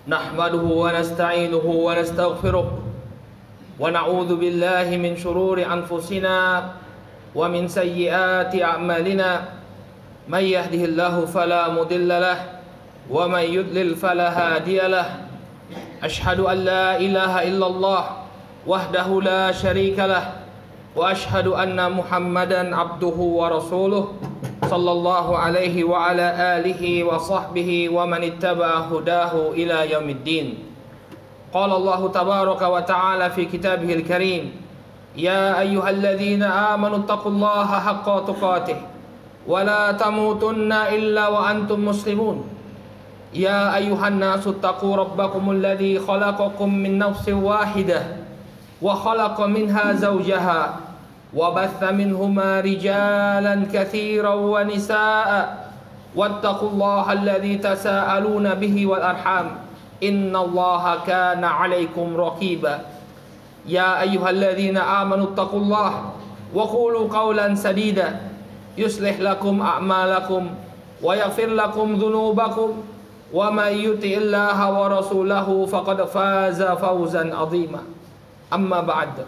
Nahmaduhu wa nasta'inuhu wa nastaghfiruh wa na'udzu billahi min shururi anfusina wa min sayyiati a'malina. May yahdihillahu fala mudilla lahu wa may yudlil fala hadiya lahu. Ashhadu an la ilaha illallah wahdahu la syarika lahu wa ashhadu anna Muhammadan abduhu wa rasuluh sallallahu alaihi wa ala alihi wa sahbihi wa man ittaba'a hudahu ila yaumiddin. Qala Allah tabaraka wa ta'ala fi kitabihil karim, ya ayyuhalladzina amanu taqullaha haqqa tuqatih wa la tamutunna illa wa antum muslimun. Ya ayyuhan nasu taqu rabbakumul ladzi khalaqakum min nafsin wahidah wa khalaqa minha zawjaha wa batha minhuma rijalan katsiran wa nisaa wattaqullaha alladzi tasaaluna bihi wal arham innallaha kana 'alaikum raqiba. Ya ayyuhalladzina amanu taqullaha wa qulu qawlan sadida yuslih lakum a'malakum wa yaghfir lakum dhunubakum wa may yuti'illaha wa rasulahu faqad faza fawzan 'azima. Amma ba'd,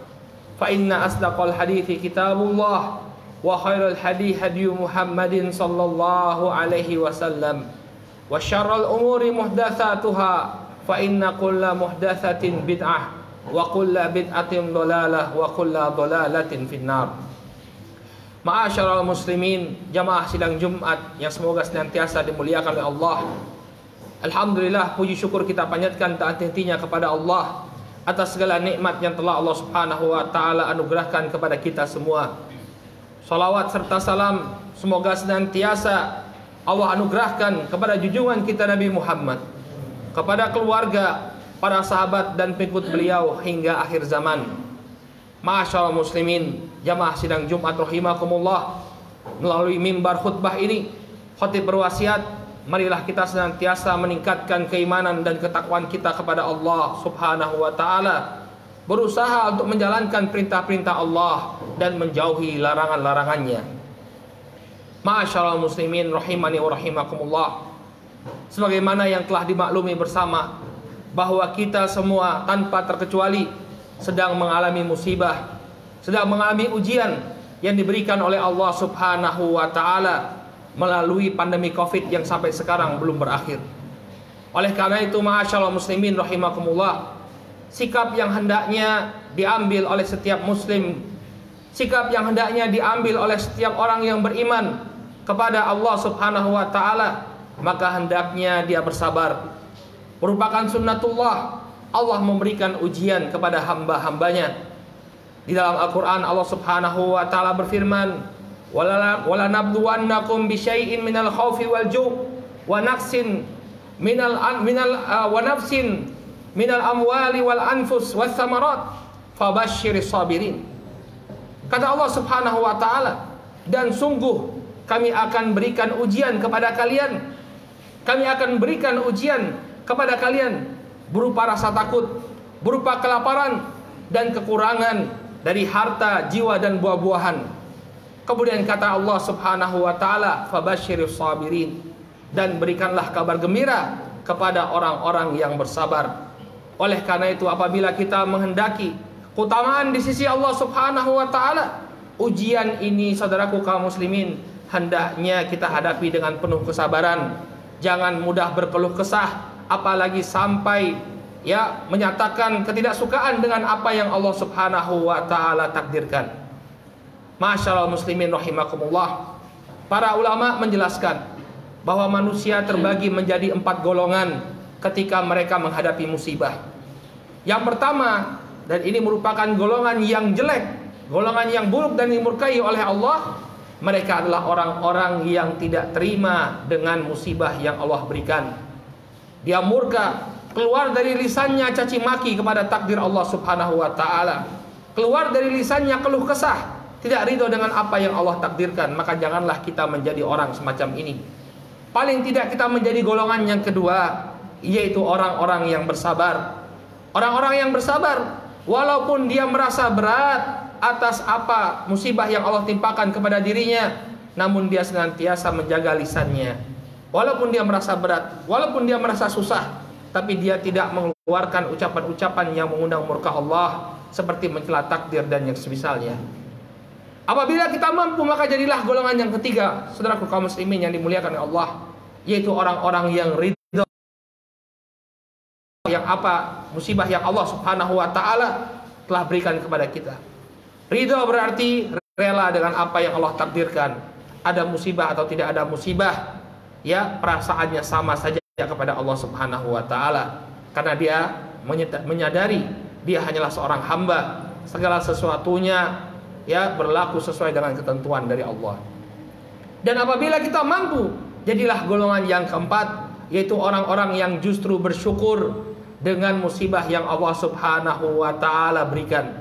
fa inna asdaqal hadithi kitabullah wa khairal hadi hadi Muhammadin sallallahu alaihi wasallam wa syarrul umuri muhdatsatuha fa inna kulla muhdatsatin bid'ah wa kulla bid'atin dhalalah wa kulla dhalalatin finnar. Ma'asyiral muslimin, jamaah sidang Jumat yang semoga senantiasa dimuliakan oleh Allah. Alhamdulillah, puji syukur kita panjatkan tak henti-hentinya kepada Allah atas segala nikmat yang telah Allah Subhanahu wa taala anugerahkan kepada kita semua. Salawat serta salam semoga senantiasa Allah anugerahkan kepada junjungan kita Nabi Muhammad, kepada keluarga, para sahabat dan pengikut beliau hingga akhir zaman. Ma'asyiral muslimin, jamaah sidang Jumat rahimakumullah, melalui mimbar khutbah ini khatib berwasiat, marilah kita senantiasa meningkatkan keimanan dan ketakwaan kita kepada Allah Subhanahu wa taala, berusaha untuk menjalankan perintah-perintah Allah dan menjauhi larangan-larangannya. Ma'asyiral muslimin rahimani wa rahimakumullah, sebagaimana yang telah dimaklumi bersama bahwa kita semua tanpa terkecuali sedang mengalami musibah, sedang mengalami ujian yang diberikan oleh Allah Subhanahu wa taala melalui pandemi Covid yang sampai sekarang belum berakhir. Oleh karena itu, ma'asyiral muslimin rahimakumullah, sikap yang hendaknya diambil oleh setiap muslim, sikap yang hendaknya diambil oleh setiap orang yang beriman kepada Allah Subhanahu wa taala, maka hendaknya dia bersabar. Merupakan sunnatullah Allah memberikan ujian kepada hamba-hambanya. Di dalam Al-Qur'an Allah Subhanahu wa taala berfirman, wala nabluwannakum bisyai'in minal khaufi wal ju' wa nafsin minal amwali wal anfus was samarat fabashshiris sabirin. Kata Allah Subhanahu wa taala, dan sungguh kami akan berikan ujian kepada kalian. Kami akan berikan ujian kepada kalian berupa rasa takut, berupa kelaparan dan kekurangan dari harta, jiwa dan buah-buahan. Kemudian kata Allah Subhanahu wa taala, fabashshiris sabirin, dan berikanlah kabar gembira kepada orang-orang yang bersabar. Oleh karena itu, apabila kita menghendaki keutamaan di sisi Allah Subhanahu wa taala, ujian ini saudaraku kaum muslimin hendaknya kita hadapi dengan penuh kesabaran. Jangan mudah berkeluh kesah, apalagi sampai menyatakan ketidaksukaan dengan apa yang Allah Subhanahu wa taala takdirkan. Ma'asyiral muslimin rahimakumullah, para ulama menjelaskan bahwa manusia terbagi menjadi 4 golongan ketika mereka menghadapi musibah. Yang pertama, dan ini merupakan golongan yang jelek, golongan yang buruk dan dimurkai oleh Allah, mereka adalah orang-orang yang tidak terima dengan musibah yang Allah berikan. Dia murka, keluar dari lisannya caci maki kepada takdir Allah Subhanahu wa taala, keluar dari lisannya keluh kesah, tidak ridho dengan apa yang Allah takdirkan. Maka janganlah kita menjadi orang semacam ini. Paling tidak kita menjadi golongan yang kedua, yaitu orang-orang yang bersabar. Orang-orang yang bersabar, walaupun dia merasa berat atas apa musibah yang Allah timpakan kepada dirinya, namun dia senantiasa menjaga lisannya. Walaupun dia merasa berat, walaupun dia merasa susah, tapi dia tidak mengeluarkan ucapan-ucapan yang mengundang murka Allah seperti mencela takdir dan yang semisalnya. Apabila kita mampu, maka jadilah golongan yang ketiga, saudaraku kaum muslimin yang dimuliakan oleh Allah, yaitu orang-orang yang ridho yang apa musibah yang Allah Subhanahu wa taala telah berikan kepada kita. Ridho berarti rela dengan apa yang Allah takdirkan. Ada musibah atau tidak ada musibah, ya perasaannya sama saja kepada Allah Subhanahu wa taala, karena dia menyadari dia hanyalah seorang hamba, segala sesuatunya ya berlaku sesuai dengan ketentuan dari Allah. Dan apabila kita mampu, jadilah golongan yang keempat, yaitu orang-orang yang justru bersyukur dengan musibah yang Allah Subhanahu wa taala berikan.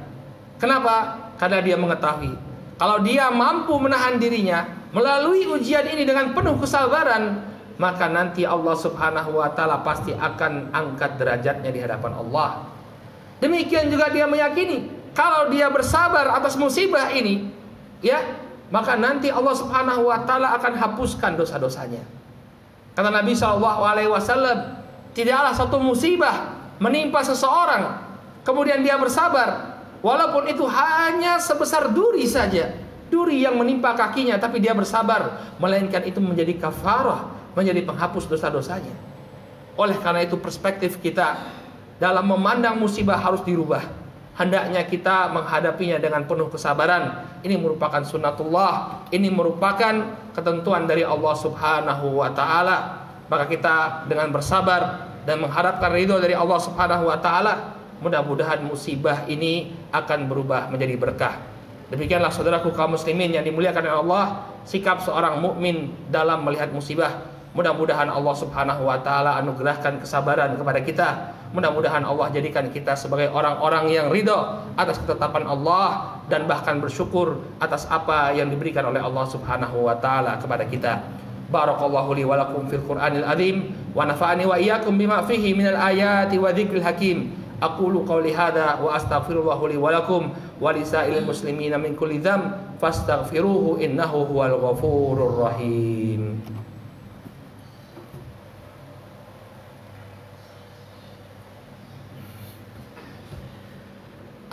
Kenapa? Karena dia mengetahui kalau dia mampu menahan dirinya melalui ujian ini dengan penuh kesabaran, maka nanti Allah Subhanahu wa taala pasti akan angkat derajatnya di hadapan Allah. Demikian juga dia meyakini kalau dia bersabar atas musibah ini, ya, maka nanti Allah Subhanahu wa taala akan hapuskan dosa-dosanya. Kata Nabi SAW, tidaklah satu musibah menimpa seseorang kemudian dia bersabar, walaupun itu hanya sebesar duri saja, duri yang menimpa kakinya, tapi dia bersabar, melainkan itu menjadi kafarah, menjadi penghapus dosa-dosanya. Oleh karena itu perspektif kita dalam memandang musibah harus dirubah. Hendaknya kita menghadapinya dengan penuh kesabaran. Ini merupakan sunnatullah, ini merupakan ketentuan dari Allah Subhanahu wa taala. Maka kita dengan bersabar dan mengharapkan ridho dari Allah Subhanahu wa taala, mudah-mudahan musibah ini akan berubah menjadi berkah. Demikianlah saudaraku kaum muslimin yang dimuliakan oleh Allah, sikap seorang mukmin dalam melihat musibah. Mudah-mudahan Allah Subhanahu wa taala anugerahkan kesabaran kepada kita. Mudah-mudahan Allah jadikan kita sebagai orang-orang yang ridho atas ketetapan Allah dan bahkan bersyukur atas apa yang diberikan oleh Allah Subhanahu wa taala kepada kita. Barakallahu li wa lakum fil Qur'anil azim wa nafa'ani wa iyyakum bima fihi minal ayati wa dzikril hakim. Aqulu qawli hadza wa astaghfirullahu li wa lakum wa lisa'il muslimina min kulli dzamb fastaghfiruhu innahu huwal ghafurur rahim.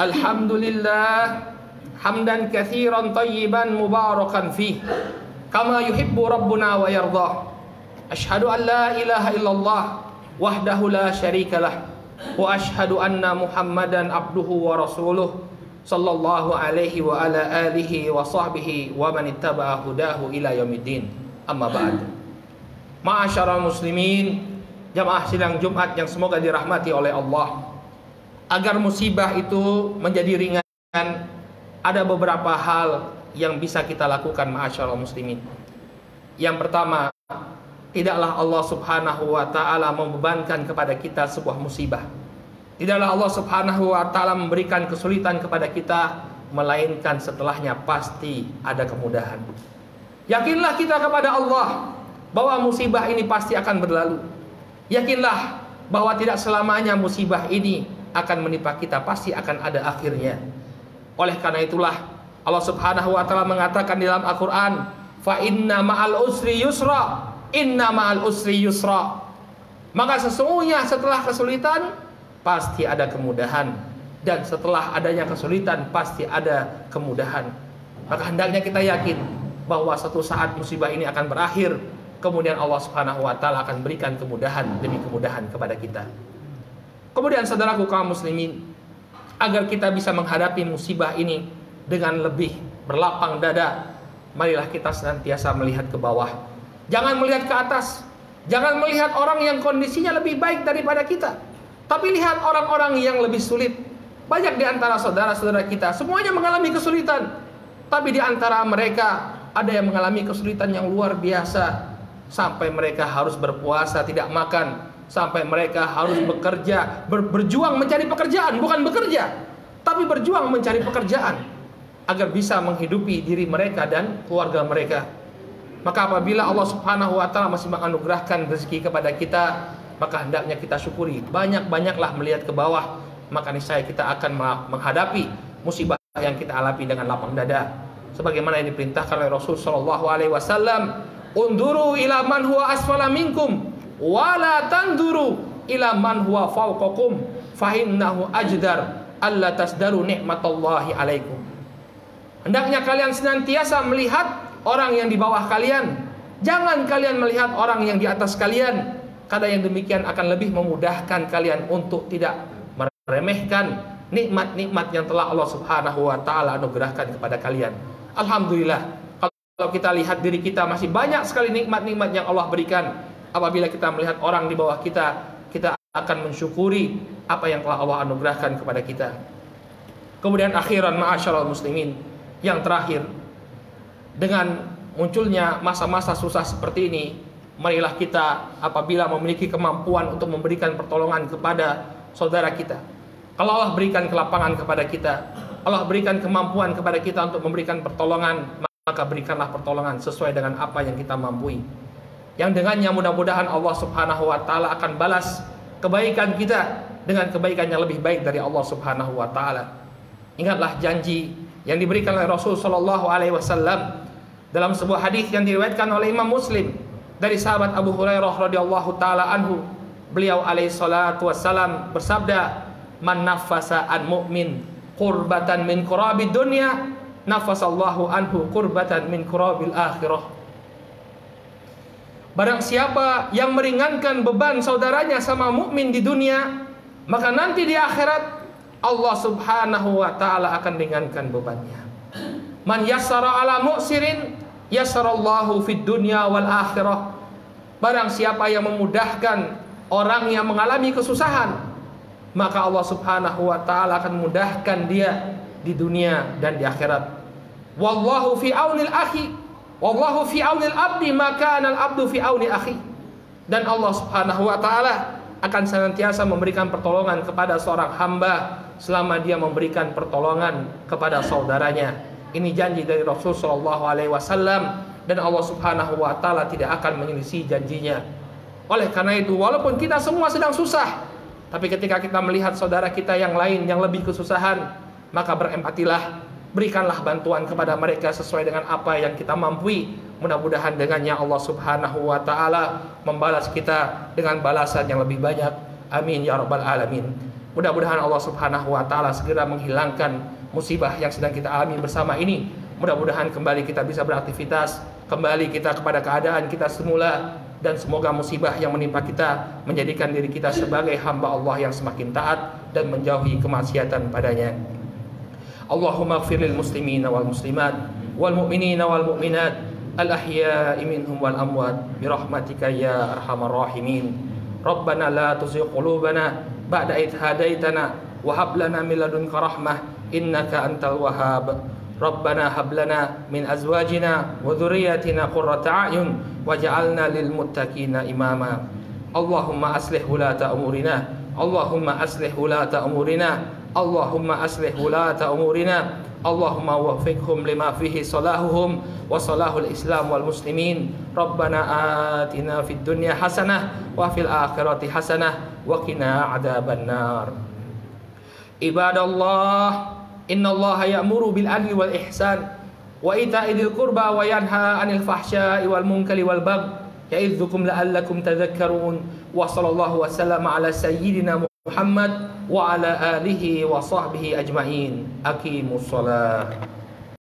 Alhamdulillah hamdan katsiran thayyiban mubarakan fih kama yuhibbu rabbuna wa yardah. Asyhadu an la ilaha illallah wahdahu la syarikalah wa asyhadu anna Muhammadan abduhu wa rasuluh sallallahu alaihi wa ala alihi wa sahbihi wa man ittaba'a hudahu ila yaumiddin. Amma ba'd. Ma'asyiral muslimin, jamaah sidang Jumat yang semoga dirahmati oleh Allah. Agar musibah itu menjadi ringan, ada beberapa hal yang bisa kita lakukan ma'asyiral muslimin. Yang pertama, tidaklah Allah Subhanahu wa taala membebankan kepada kita sebuah musibah. Tidaklah Allah Subhanahu wa taala memberikan kesulitan kepada kita, melainkan setelahnya pasti ada kemudahan. Yakinlah kita kepada Allah bahwa musibah ini pasti akan berlalu. Yakinlah bahwa tidak selamanya musibah ini akan menimpa kita, pasti akan ada akhirnya. Oleh karena itulah Allah Subhanahu wa taala mengatakan di dalam Al-Qur'an, fa inna ma'al usri yusra, inna ma'al usri yusra. Maka sesungguhnya setelah kesulitan pasti ada kemudahan, dan setelah adanya kesulitan pasti ada kemudahan. Maka hendaknya kita yakin bahwa suatu saat musibah ini akan berakhir, kemudian Allah Subhanahu wa taala akan berikan kemudahan demi kemudahan kepada kita. Kemudian saudaraku kaum muslimin, agar kita bisa menghadapi musibah ini dengan lebih berlapang dada, marilah kita senantiasa melihat ke bawah. Jangan melihat ke atas. Jangan melihat orang yang kondisinya lebih baik daripada kita, tapi lihat orang-orang yang lebih sulit. Banyak di antara saudara-saudara kita semuanya mengalami kesulitan, tapi di antara mereka ada yang mengalami kesulitan yang luar biasa, sampai mereka harus berpuasa tidak makan, sampai mereka harus bekerja, berjuang mencari pekerjaan, bukan bekerja, tapi berjuang mencari pekerjaan agar bisa menghidupi diri mereka dan keluarga mereka. Maka apabila Allah Subhanahu wa taala masih menganugerahkan rezeki kepada kita, maka hendaknya kita syukuri. Banyak-banyaklah melihat ke bawah, maka niscaya kita akan menghadapi musibah yang kita alami dengan lapang dada. Sebagaimana yang diperintahkan oleh Rasul sallallahu alaihi wasallam, "Unduru ila man huwa asfala minkum wala tanduru ila man huwa fawqakum fa innahu ajdar alla tasdaru ni'matallahi alaikum. Hendaknya kalian senantiasa melihat orang yang di bawah kalian. Jangan kalian melihat orang yang di atas kalian. Karena yang demikian akan lebih memudahkan kalian untuk tidak meremehkan nikmat-nikmat yang telah Allah Subhanahu wa taala anugerahkan kepada kalian. Alhamdulillah, kalau kita lihat diri kita masih banyak sekali nikmat-nikmat yang Allah berikan. Apabila kita melihat orang di bawah kita, kita akan mensyukuri apa yang telah Allah anugerahkan kepada kita. Kemudian akhiran ma'asyiral muslimin, yang terakhir, dengan munculnya masa-masa susah seperti ini, marilah kita apabila memiliki kemampuan untuk memberikan pertolongan kepada saudara kita. Kalau Allah berikan kelapangan kepada kita, Allah berikan kemampuan kepada kita untuk memberikan pertolongan, maka berikanlah pertolongan sesuai dengan apa yang kita mampu. Yang dengannya mudah-mudahan Allah Subhanahu wa taala akan balas kebaikan kita dengan kebaikan yang lebih baik dari Allah Subhanahu wa taala. Ingatlah janji yang diberikan oleh Rasul sallallahu alaihi wasallam dalam sebuah hadis yang diriwayatkan oleh Imam Muslim dari sahabat Abu Hurairah radhiyallahu taala anhu. Beliau alaihi salatu wassalam bersabda, "Man nafasa an mu'min qurbatan min qurabid dunya, nafasallahu anhu qurbatan min qurabil akhirah." Barang siapa yang meringankan beban saudaranya sama mukmin di dunia, maka nanti di akhirat Allah Subhanahu wa taala akan ringankan bebannya. Man yassara ala mu'sirin yassarallahu fid dunya wal akhirah. Barang siapa yang memudahkan orang yang mengalami kesusahan, maka Allah Subhanahu wa taala akan memudahkan dia di dunia dan di akhirat. Wallahu fi aunil akhi, wallahu fi aunil abdi, maka anal abdu fi auni akhi. Dan Allah Subhanahu wa taala akan senantiasa memberikan pertolongan kepada seorang hamba selama dia memberikan pertolongan kepada saudaranya. Ini janji dari Rasul sallallahu alaihi wasallam, dan Allah Subhanahu wa taala tidak akan menyelisih janjinya. Oleh karena itu, walaupun kita semua sedang susah, tapi ketika kita melihat saudara kita yang lain yang lebih kesusahan, maka berempatilah, berikanlah bantuan kepada mereka sesuai dengan apa yang kita mampu. Mudah-mudahan dengannya Allah Subhanahu wa taala membalas kita dengan balasan yang lebih banyak. Amin ya rabbal alamin. Mudah-mudahan Allah Subhanahu wa taala segera menghilangkan musibah yang sedang kita alami bersama ini. Mudah-mudahan kembali kita bisa beraktivitas, kembali kita kepada keadaan kita semula, dan semoga musibah yang menimpa kita menjadikan diri kita sebagai hamba Allah yang semakin taat dan menjauhi kemaksiatan padanya. Allahumma ighfir lil muslimina wal muslimat wal mu'minina wal mu'minat al ahya'i minhum wal amwat bi rahmatika ya arhamar rahimin. Rabbana la tuzigh qulubana ba'da idh hadaitana wa hab lana min ladunka rahmah innaka antal wahhab. Rabbana hab lana min azwajina wa dhurriyyatina qurrata a'yun waj'alna lil muttaqina imama. Allahumma aslih wulata umurina, Allahumma aslih wulata umurina, Allahumma aslih wulata umurina, Allahumma waffiqhum lima fihi salahuhum wa salahul islam wal muslimin. Rabbana atina fid dunya hasanah wa fil akhirati hasanah wa qina adzaban nar. Ibadallah, innallaha ya'muru bil adli wal ihsan wa ita'i dzil qurba wa yanha 'anil fahsya'i wal munkari wal baghi ya'idzukum la'allakum tadhakkarun. Wa sallallahu wasallama ala sayyidina Muhammad wa ala alihi wa sahbihi ajma'in. Aqimus shalah.